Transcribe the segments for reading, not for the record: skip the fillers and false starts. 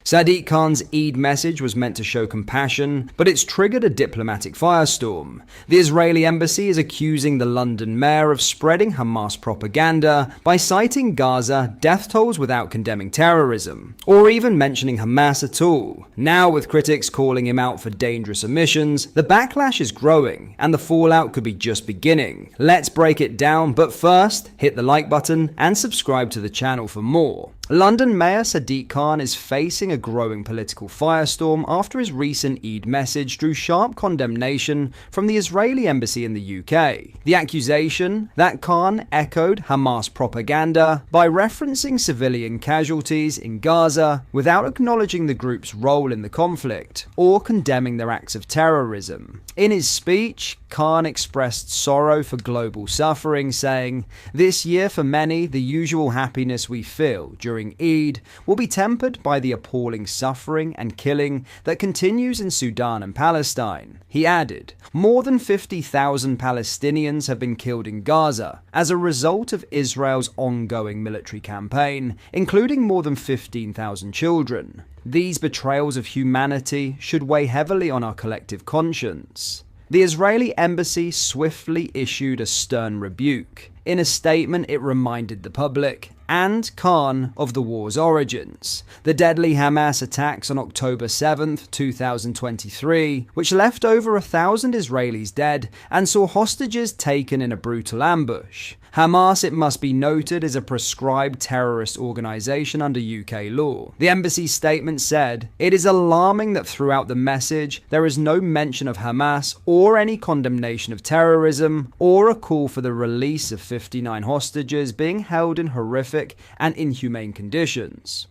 Sadiq Khan's Eid message was meant to show compassion, but it's triggered a diplomatic firestorm. The Israeli embassy is accusing the London mayor of spreading Hamas propaganda by citing Gaza death tolls without condemning terrorism, or even mentioning Hamas at all. Now, with critics calling him out for dangerous omissions, the backlash is growing, and the fallout could be just beginning. Let's break it down, but first, hit the like button and subscribe to the channel for more. London Mayor Sadiq Khan is facing a growing political firestorm after his recent Eid message drew sharp condemnation from the Israeli embassy in the UK. The accusation that Khan echoed Hamas propaganda by referencing civilian casualties in Gaza without acknowledging the group's role in the conflict or condemning their acts of terrorism. In his speech, Khan expressed sorrow for global suffering, saying, "This year for many, the usual happiness we feel during Eid will be tempered by the appalling suffering and killing that continues in Sudan and Palestine." He added, "More than 50,000 Palestinians have been killed in Gaza as a result of Israel's ongoing military campaign, including more than 15,000 children. These betrayals of humanity should weigh heavily on our collective conscience." The Israeli embassy swiftly issued a stern rebuke. In a statement, it reminded the public and Khan of the war's origins. The deadly Hamas attacks on October 7th, 2023, which left over 1,000 Israelis dead and saw hostages taken in a brutal ambush. Hamas, it must be noted, is a proscribed terrorist organization under UK law. The embassy's statement said, "It is alarming that throughout the message there is no mention of Hamas or any condemnation of terrorism or a call for the release of 59 hostages being held in horrific and inhumane conditions.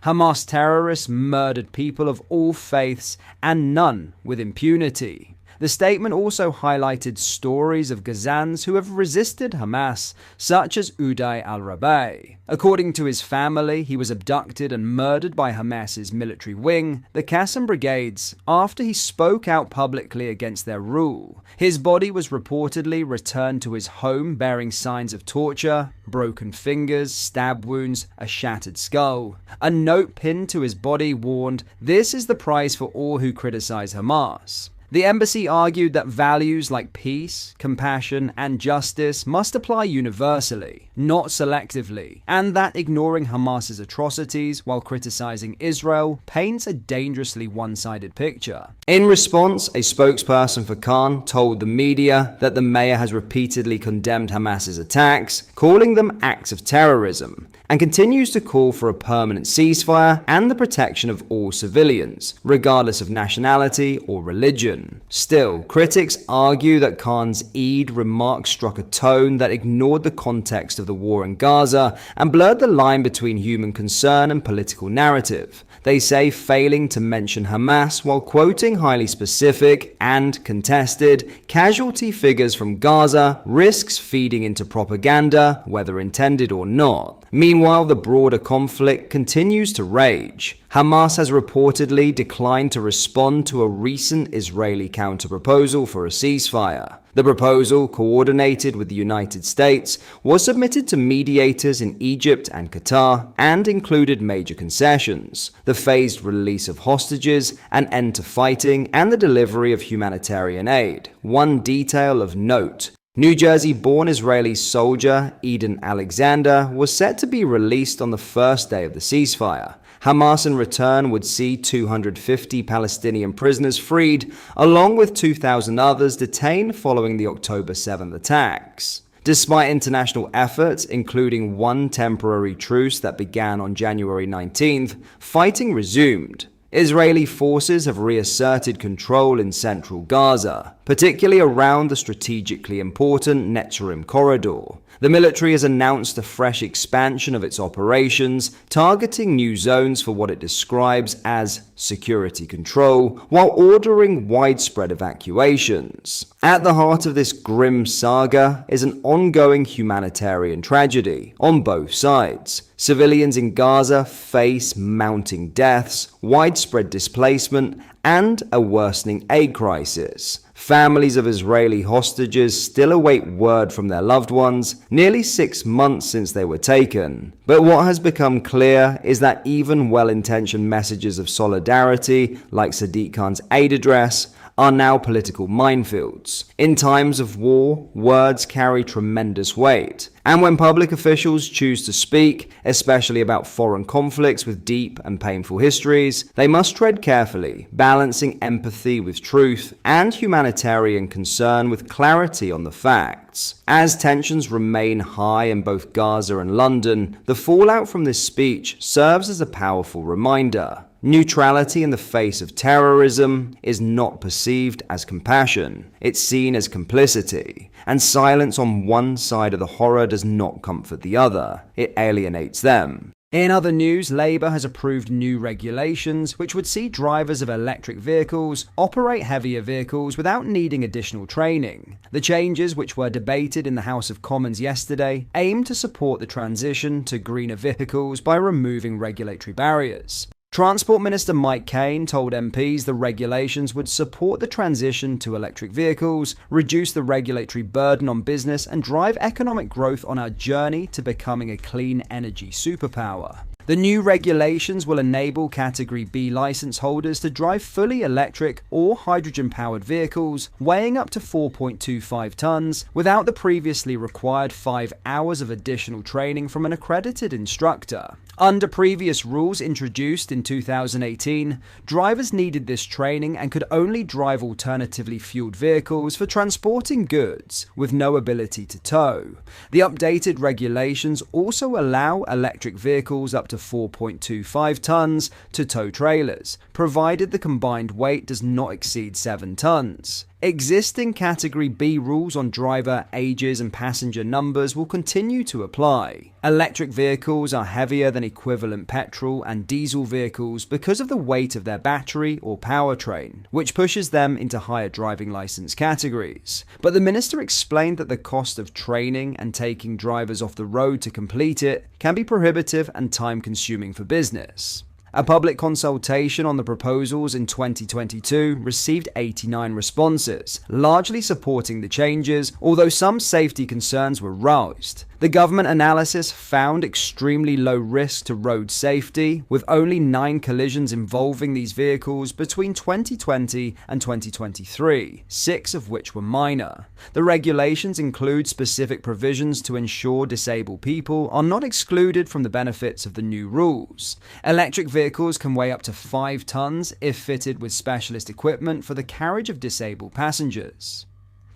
Hamas terrorists murdered people of all faiths and none with impunity." The statement also highlighted stories of Gazans who have resisted Hamas, such as Uday al-Rabai. According to his family, he was abducted and murdered by Hamas's military wing, the Qassam Brigades, after he spoke out publicly against their rule. His body was reportedly returned to his home bearing signs of torture, broken fingers, stab wounds, a shattered skull. A note pinned to his body warned, "This is the price for all who criticize Hamas." The embassy argued that values like peace, compassion, and justice must apply universally, not selectively, and that ignoring Hamas's atrocities while criticizing Israel paints a dangerously one-sided picture. In response, a spokesperson for Khan told the media that the mayor has repeatedly condemned Hamas's attacks, calling them acts of terrorism, and continues to call for a permanent ceasefire and the protection of all civilians, regardless of nationality or religion. Still, critics argue that Khan's Eid remarks struck a tone that ignored the context of the war in Gaza and blurred the line between human concern and political narrative. They say failing to mention Hamas while quoting highly specific and contested casualty figures from Gaza risks feeding into propaganda, whether intended or not. Meanwhile, the broader conflict continues to rage. Hamas has reportedly declined to respond to a recent Israeli counter-proposal for a ceasefire. The proposal, coordinated with the United States, was submitted to mediators in Egypt and Qatar and included major concessions: the phased release of hostages, an end to fighting, and the delivery of humanitarian aid. One detail of note: New Jersey-born Israeli soldier Eden Alexander was set to be released on the first day of the ceasefire. Hamas in return would see 250 Palestinian prisoners freed, along with 2,000 others detained following the October 7th attacks. Despite international efforts, including one temporary truce that began on January 19th, fighting resumed. Israeli forces have reasserted control in central Gaza, particularly around the strategically important Netzarim corridor. The military has announced a fresh expansion of its operations, targeting new zones for what it describes as security control, while ordering widespread evacuations. At the heart of this grim saga is an ongoing humanitarian tragedy on both sides. Civilians in Gaza face mounting deaths, widespread displacement, and a worsening aid crisis. Families of Israeli hostages still await word from their loved ones, nearly 6 months since they were taken. But what has become clear is that even well-intentioned messages of solidarity, like Sadiq Khan's aid address, are now political minefields. In times of war, words carry tremendous weight. And when public officials choose to speak, especially about foreign conflicts with deep and painful histories, they must tread carefully, balancing empathy with truth and humanitarian concern with clarity on the facts. As tensions remain high in both Gaza and London, the fallout from this speech serves as a powerful reminder. Neutrality in the face of terrorism is not perceived as compassion, it's seen as complicity, and silence on one side of the horror does not comfort the other, it alienates them. In other news, Labour has approved new regulations which would see drivers of electric vehicles operate heavier vehicles without needing additional training. The changes, which were debated in the House of Commons yesterday, aim to support the transition to greener vehicles by removing regulatory barriers. Transport Minister Mike Cain told MPs the regulations would support the transition to electric vehicles, reduce the regulatory burden on business, and drive economic growth on our journey to becoming a clean energy superpower. The new regulations will enable Category B license holders to drive fully electric or hydrogen-powered vehicles weighing up to 4.25 tons without the previously required 5 hours of additional training from an accredited instructor. Under previous rules introduced in 2018, drivers needed this training and could only drive alternatively fueled vehicles for transporting goods with no ability to tow. The updated regulations also allow electric vehicles up to 4.25 tons to tow trailers, provided the combined weight does not exceed 7 tons. Existing Category B rules on driver ages and passenger numbers will continue to apply. Electric vehicles are heavier than equivalent petrol and diesel vehicles because of the weight of their battery or powertrain, which pushes them into higher driving license categories. But the minister explained that the cost of training and taking drivers off the road to complete it can be prohibitive and time-consuming for business. A public consultation on the proposals in 2022 received 89 responses, largely supporting the changes, although some safety concerns were raised. The government analysis found extremely low risk to road safety, with only 9 collisions involving these vehicles between 2020 and 2023, 6 of which were minor. The regulations include specific provisions to ensure disabled people are not excluded from the benefits of the new rules. Electric vehicles can weigh up to 5 tons if fitted with specialist equipment for the carriage of disabled passengers.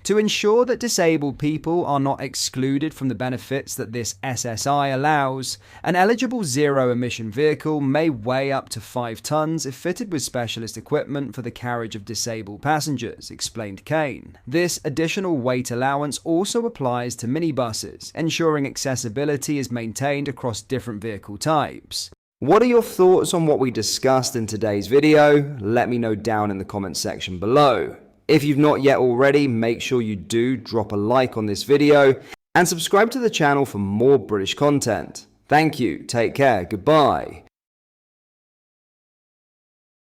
To ensure that disabled people are not excluded from the benefits that this SSI allows, an eligible zero-emission vehicle may weigh up to 5 tons if fitted with specialist equipment for the carriage of disabled passengers, explained Cain. This additional weight allowance also applies to minibuses, ensuring accessibility is maintained across different vehicle types. What are your thoughts on what we discussed in today's video? Let me know down in the comments section below. If you've not yet already, make sure you do drop a like on this video and subscribe to the channel for more British content. Thank you, take care, goodbye.